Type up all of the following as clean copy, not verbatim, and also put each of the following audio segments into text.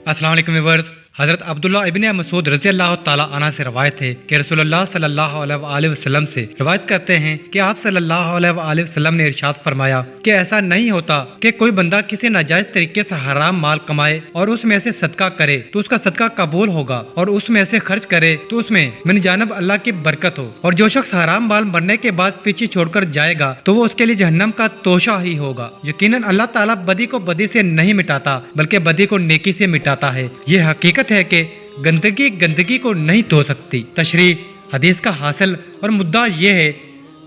अस्सलाम वालेकुम व्यूअर्स। हज़रत अब्दुल्ला इब्न मसूद रज़ी अल्लाह ताला अन्हु से रवायत है कि रसूलुल्लाह सल्लल्लाहु अलैहि वसल्लम से रवायत करते हैं कि आप सल्लल्लाहु अलैहि वसल्लम ने इरशाद फरमाया कि ऐसा नहीं होता कि कोई बंदा किसी नाजायज तरीके से हराम माल कमाए और उसमें से सदका करे तो उसका सदका कबूल होगा, और उसमें से खर्च करे तो उसमें मिन जानिब अल्लाह की बरकत हो। और जो शख्स हराम माल मरने के बाद पीछे छोड़कर जाएगा तो वो उसके लिए जहन्नम का तोशा ही होगा। यकीनन अल्लाह ताला बदी को बदी से नहीं मिटाता बल्कि बदी को नेकी से मिटाता है। ये हकीकत है कि गंदगी गंदगी को नहीं धो सकती। तशरीह हदीस का हासिल और मुद्दा ये है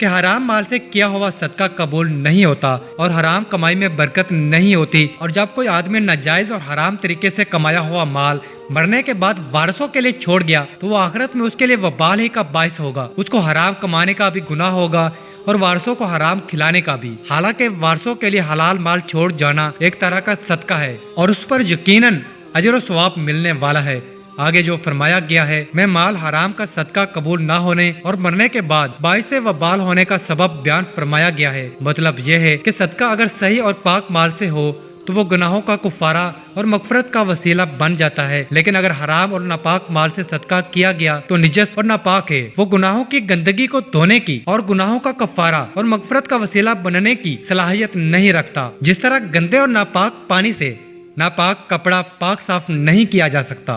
कि हराम माल से किया हुआ सदका कबूल नहीं होता और हराम कमाई में बरकत नहीं होती। और जब कोई आदमी नाजायज और हराम तरीके से कमाया हुआ माल मरने के बाद वारसों के लिए छोड़ गया तो वो आखिरत में उसके लिए वबाल ही का बाइस होगा। उसको हराम कमाने का भी गुनाह होगा और वारसों को हराम खिलाने का भी। हालांकि वारसों के लिए हलाल माल छोड़ जाना एक तरह का सदका है और उस पर यकीनन अजर और सवाब मिलने वाला है। आगे जो फरमाया गया है, मैं माल हराम का सदका कबूल ना होने और मरने के बाद बाइस वबाल होने का सबब बयान फरमाया गया है। मतलब यह है कि सदका अगर सही और पाक माल से हो तो वो गुनाहों का कुफारा और मगफरत का वसीला बन जाता है, लेकिन अगर हराम और नापाक माल से सदका किया गया तो निजस और नापाक है। वो गुनाहों की गंदगी को धोने की और गुनाहों का कफारा और मगफरत का वसीला बनने की सलाहियत नहीं रखता। जिस तरह गंदे और नापाक पानी से नापाक कपड़ा पाक साफ नहीं किया जा सकता।